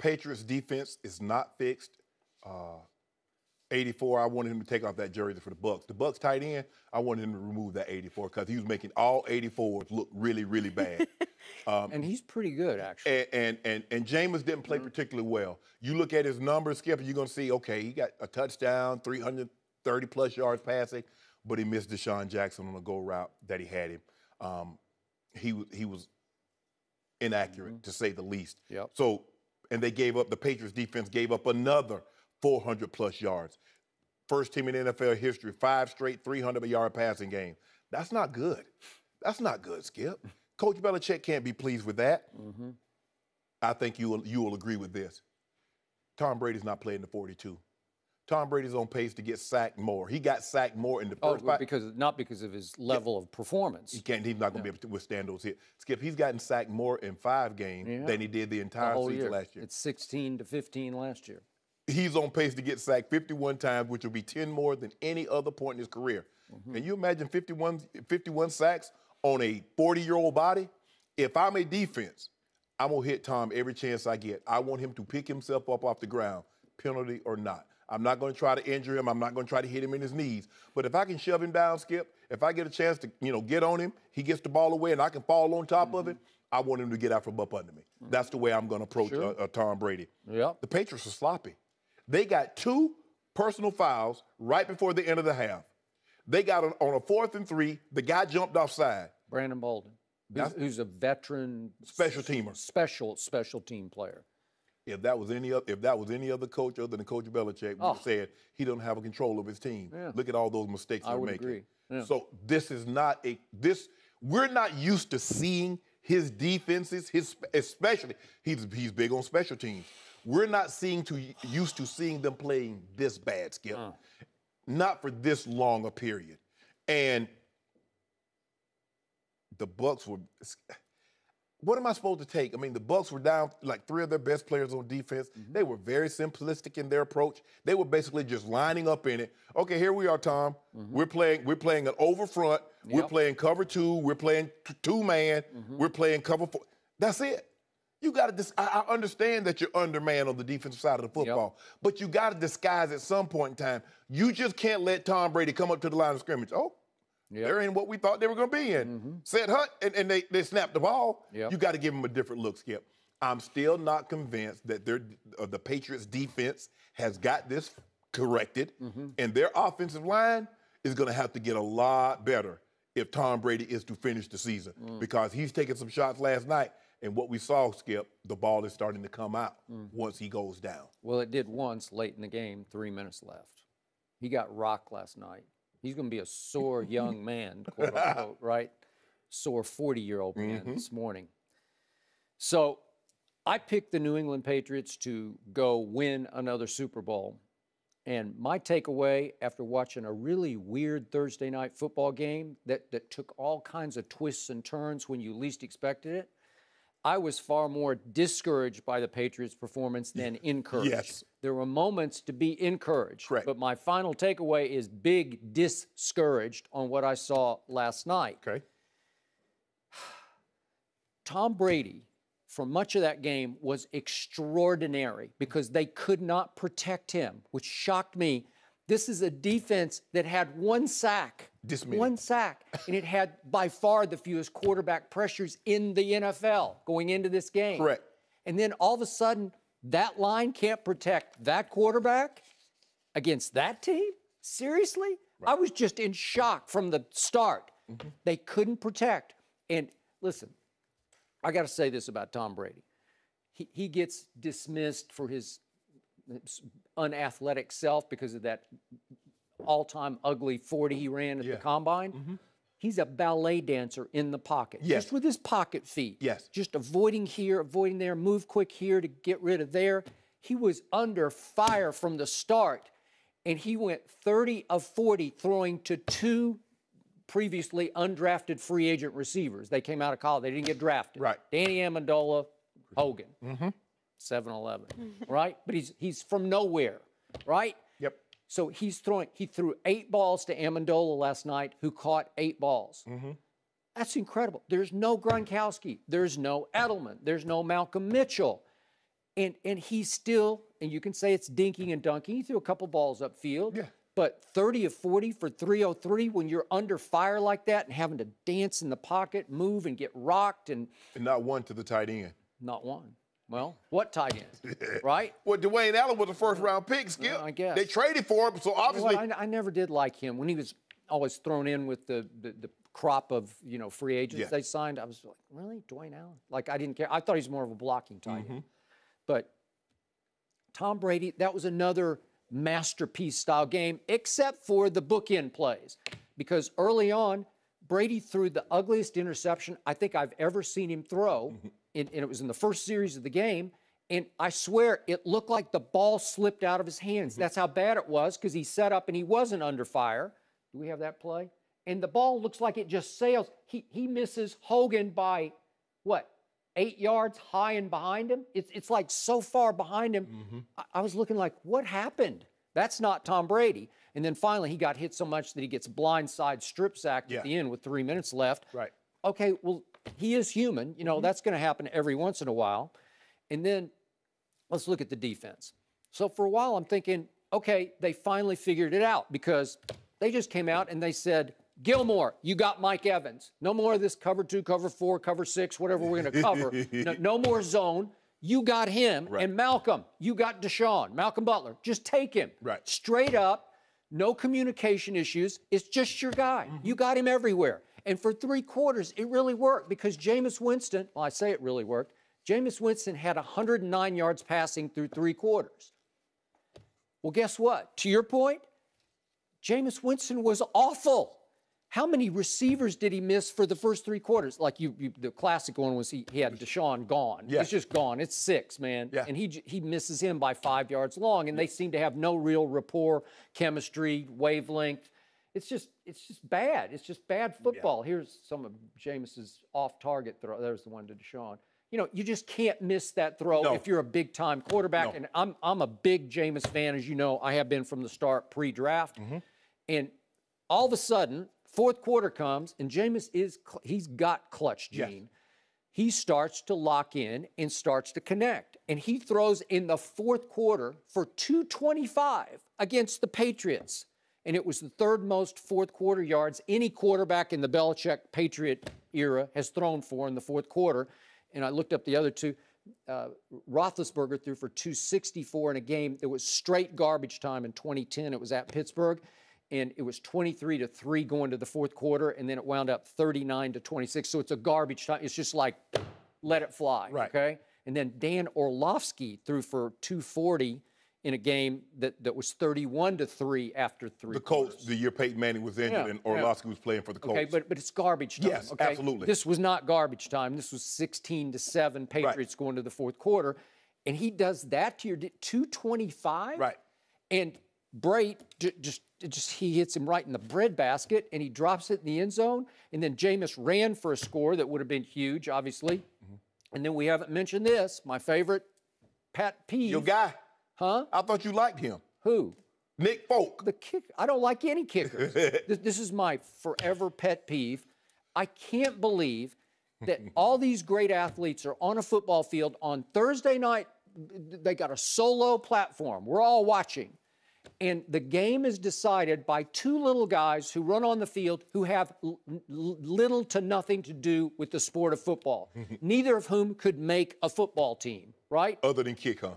Patriots defense is not fixed. 84, I wanted him to take off that jersey for the Bucs. The Bucs tight end, I wanted him to remove that 84 because he was making all 84s look really, really bad. And he's pretty good, actually. And Jameis didn't play particularly well. You look at his numbers, Skip, and you're going to see, okay, he got a touchdown, 330-plus yards passing, but he missed Deshaun Jackson on a go route that he had him. He was inaccurate, to say the least. Yep. So, and they gave up, the Patriots defense gave up another 400-plus yards. First team in NFL history, 5 straight 300-yard passing games. That's not good. That's not good, Skip. Coach Belichick can't be pleased with that. I think you will agree with this. Tom Brady's not playing the 42. Tom Brady's on pace to get sacked more. He got sacked more in the first five. Not because of his level of performance. He's not going to be able to withstand those hits. Skip, he's gotten sacked more in 5 games than he did the entire season last year. It's 16 to 15 last year. He's on pace to get sacked 51 times, which will be 10 more than any other point in his career. Can you imagine 51 sacks on a 40-year-old body? If I'm a defense, I'm going to hit Tom every chance I get. I want him to pick himself up off the ground, penalty or not. I'm not going to try to injure him. I'm not going to try to hit him in his knees. But if I can shove him down, Skip, if I get a chance to, get on him, he gets the ball away and I can fall on top of it, I want him to get out from up under me. That's the way I'm going to approach Tom Brady. Yep. The Patriots are sloppy. They got 2 personal fouls right before the end of the half. They got on a 4th and 3. The guy jumped offside. Brandon Bolden, who's a veteran special teamer, special team player. If that was any other coach other than Coach Belichick, we would have said he doesn't have a control of his team. Yeah. Look at all those mistakes they're making. Agree. Yeah. So this is not we're not used to seeing his defenses, especially he's big on special teams. We're not used to seeing them playing this bad, Skip. Not for this long a period. And the Bucs were, what am I supposed to take? I mean, the Bucs were down like 3 of their best players on defense. They were very simplistic in their approach. They were basically just lining up in it. Okay, here we are, Tom. We're playing an over front. We're playing cover 2. We're playing 2-man. We're playing cover 4. That's it. You got to. I understand that you're undermanned on the defensive side of the football, but you got to disguise at some point in time. You just can't let Tom Brady come up to the line of scrimmage. Oh, they're in what we thought they were going to be in. Set hut, and they snapped the ball. You got to give them a different look, Skip. I'm still not convinced that the Patriots defense has got this corrected, and their offensive line is going to have to get a lot better if Tom Brady is to finish the season, because he's taking some shots last night. And what we saw, Skip, the ball is starting to come out once he goes down. Well, it did once late in the game, 3 minutes left. He got rocked last night. He's going to be a sore young man, quote unquote, right? Sore 40-year-old man this morning. So I picked the New England Patriots to go win another Super Bowl. And my takeaway after watching a really weird Thursday night football game that took all kinds of twists and turns when you least expected it, I was far more discouraged by the Patriots' performance than encouraged. Yes. There were moments to be encouraged. Correct. But my final takeaway is big discouraged on what I saw last night. Okay. Tom Brady, for much of that game, was extraordinary because they could not protect him, which shocked me. This is a defense that had 1 sack. One sack. And it had by far the fewest quarterback pressures in the NFL going into this game. Correct. And then all of a sudden, that line can't protect that quarterback against that team? Seriously? Right. I was just in shock from the start. They couldn't protect. And listen, I got to say this about Tom Brady. He gets dismissed for his unathletic self because of that all-time ugly 40 he ran at the Combine. He's a ballet dancer in the pocket, just with his pocket feet. Just avoiding here, avoiding there, move quick here to get rid of there. He was under fire from the start, and he went 30 of 40 throwing to 2 previously undrafted free agent receivers. They came out of college. They didn't get drafted. Danny Amendola, Hogan, 7-11, right? But he's from nowhere, right? So he threw 8 balls to Amendola last night, who caught 8 balls. That's incredible. There's no Gronkowski. There's no Edelman. There's no Malcolm Mitchell. And he's still, and you can say it's dinking and dunking. He threw a couple balls upfield. Yeah. But 30 of 40 for 303 when you're under fire like that and having to dance in the pocket, move and get rocked. And not one to the tight end. Not one. Well, what tight end, right? Well, Dwayne Allen was a first-round pick, Skip. Well, I guess. They traded for him, so obviously. Well, I never did like him. When he was always thrown in with the crop of, free agents they signed, I was like, really? Dwayne Allen? Like, I didn't care. I thought he was more of a blocking tight end. But Tom Brady, that was another masterpiece-style game, except for the bookend plays. Because early on, Brady threw the ugliest interception I think I've ever seen him throw, and it was in the first series of the game, and I swear it looked like the ball slipped out of his hands. That's how bad it was, because he set up and he wasn't under fire. Do we have that play? And the ball looks like it just sails. He misses Hogan by, what, 8 yards high and behind him? It's like so far behind him. I was looking like, what happened? That's not Tom Brady. And then finally he got hit so much that he gets blindside strip sacked at the end with 3 minutes left. Right. Okay, well, he is human. That's going to happen every once in a while. And then let's look at the defense. So for a while I'm thinking, okay, they finally figured it out because they just came out and they said, Gilmore, you got Mike Evans. No more of this cover 2, cover 4, cover 6, whatever we're going to cover. No more zone. You got him. Right. And Malcolm, you got Deshaun, Malcolm Butler. Just take him. Right. Straight up, no communication issues. It's just your guy. You got him everywhere. And for 3 quarters, it really worked because Jameis Winston, well, I say it really worked, Jameis Winston had 109 yards passing through 3 quarters. Well, guess what? To your point, Jameis Winston was awful. How many receivers did he miss for the first 3 quarters? Like the classic one was he had Deshaun gone. Yeah. It's just gone. It's 6, man. Yeah. And he misses him by 5 yards long, and they seem to have no real rapport, chemistry, wavelength. It's just bad. It's just bad football. Yeah. Here's some of Jameis's off-target throw. There's the one to Deshaun. You just can't miss that throw if you're a big-time quarterback. No. And I'm a big Jameis fan, as you know. I have been from the start pre-draft. And all of a sudden, 4th quarter comes, and Jameis he's got clutch gene. Yes. He starts to lock in and starts to connect. And he throws in the 4th quarter for 225 against the Patriots. And it was the 3rd most 4th quarter yards any quarterback in the Belichick Patriot era has thrown for in the 4th quarter. And I looked up the other 2. Roethlisberger threw for 264 in a game that was straight garbage time in 2010. It was at Pittsburgh. And it was 23-3 going to the 4th quarter, and then it wound up 39-26. So it's a garbage time. It's just like, let it fly, okay? And then Dan Orlovsky threw for 240 in a game that was 31-3 after 3 quarters. The year Peyton Manning was injured and Orlovsky was playing for the Colts. Okay, but it's garbage time. Yes, okay? absolutely. This was not garbage time. This was 16-7 Patriots going to the 4th quarter. And he does that to your 225? Right. And Brait he hits him right in the breadbasket, and he drops it in the end zone. And then Jameis ran for a score that would have been huge, obviously. And then we haven't mentioned this, my favorite pet peeve. Your guy. Huh? I thought you liked him. Who? Nick Folk. The kick. I don't like any kickers. This is my forever pet peeve. I can't believe that all these great athletes are on a football field on Thursday night. They got a solo platform. We're all watching. And the game is decided by 2 little guys who run on the field who have little to nothing to do with the sport of football, neither of whom could make a football team, right? Other than kick, huh?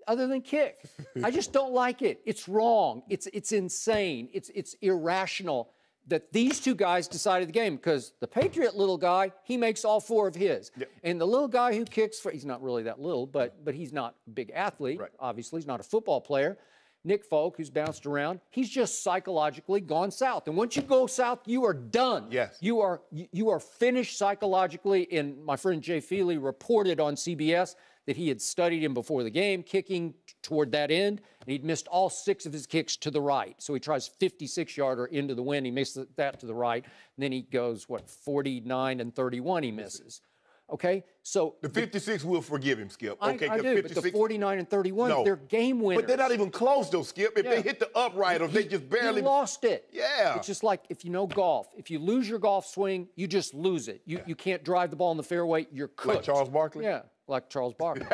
Other than kick. I just don't like it. It's wrong. It's insane. It's irrational that these 2 guys decided the game because the Patriot little guy, he makes all 4 of his. Yep. And the little guy who kicks he's not really that little, but he's not a big athlete, obviously. He's not a football player. Nick Folk, who's bounced around, he's just psychologically gone south. And once you go south, you are done. Yes. You are finished psychologically. And my friend Jay Feely reported on CBS that he had studied him before the game, kicking toward that end, and he'd missed all 6 of his kicks to the right. So he tries 56-yarder into the wind. He misses that to the right. And then he goes, 49 and 31 he misses. Okay, so the 56 will forgive him, Skip. Okay, I do, 56, but the 49 and 31, they're game winners. But they're not even close, though, Skip. If they hit the upright, or they just barely lost it. Yeah, it's just like if you know golf. If you lose your golf swing, you just lose it. You can't drive the ball in the fairway. You're cooked. Like Charles Barkley. Yeah, like Charles Barkley.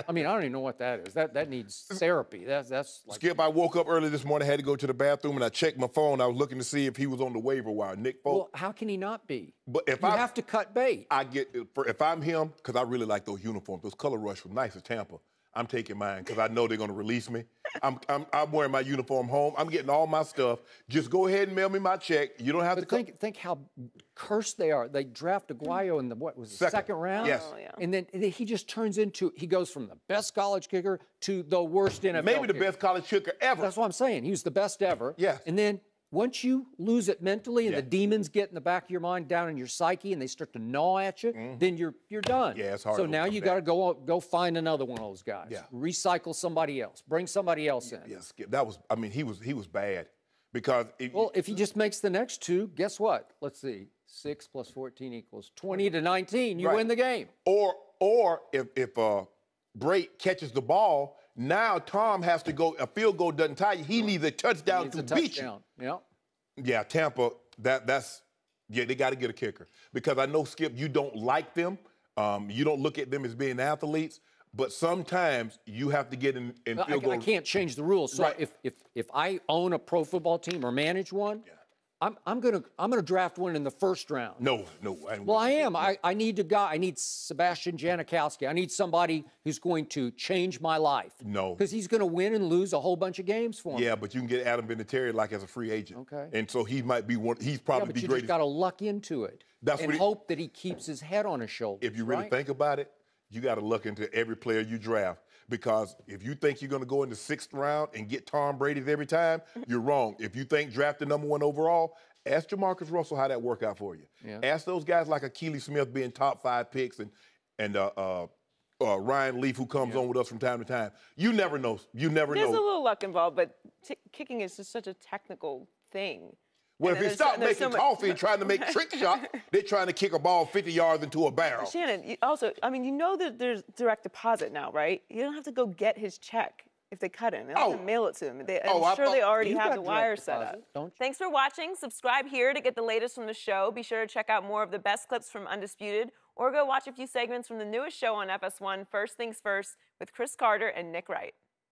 I mean, I don't even know what that is. That needs therapy. That's like... Skip, I woke up early this morning, had to go to the bathroom, and I checked my phone. I was looking to see if he was on the waiver wire. Nick Folk. Well, how can he not be? But if you have to cut bait. If I'm him, because I really like those uniforms. Those color rush was nice at Tampa. I'm taking mine because I know they're going to release me. I'm wearing my uniform home. I'm getting all my stuff. Just go ahead and mail me my check. You don't have to think how cursed they are. They draft Aguayo in the second round? Yes. Oh, yeah. And then he just turns into, he goes from the best college kicker to the worst NFL Maybe the best college kicker ever. That's what I'm saying. He was the best ever. Yes. And then once you lose it mentally and the demons get in the back of your mind, down in your psyche, and they start to gnaw at you, then you're done. Yeah, it's hard. So now you got to go find another one of those guys. Yeah. Recycle somebody else. Bring somebody else in. Yeah, Skip. That was. I mean, he was bad because. If he just makes the next two, guess what? Let's see. 6 plus 14 equals 20 to 19. You win the game. Or if Brate catches the ball. Now Tom has to go. A field goal doesn't tie you. He needs a touchdown to beat you. Yeah. Yeah, Tampa. That's they got to get a kicker because I know, Skip, you don't like them. You don't look at them as being athletes. But sometimes you have to get in field goal. I can't change the rules. So if I own a pro football team or manage one. Yeah. I'm gonna draft one in the first round. No. Well, I am. I need a guy. I need Sebastian Janikowski. I need somebody who's going to change my life. No. Because he's going to win and lose a whole bunch of games for me. Yeah, but you can get Adam Vinatieri like as a free agent. Okay. And so he might be one. He's probably the greatest. You just got to luck into it. And hope that he keeps his head on his shoulders. If you really think about it, you got to look into every player you draft. Because if you think you're going to go in the 6th round and get Tom Brady every time, you're wrong. If you think draft the #1 overall, ask Jamarcus Russell how that worked out for you. Yeah. Ask those guys like Akili Smith being top 5 picks and Ryan Leaf, who comes on with us from time to time. You never know. There's a little luck involved, but kicking is just such a technical thing. Well, if you stop making coffee and trying to make trick shots, they're trying to kick a ball 50 yards into a barrel. Shannon, you know that there's direct deposit now, right? You don't have to go get his check if they cut him. They don't have to mail it to him. I'm sure they already have the wire set up. Thanks for watching. Subscribe here to get the latest from the show. Be sure to check out more of the best clips from Undisputed, or go watch a few segments from the newest show on FS1, First Things First, with Chris Carter and Nick Wright.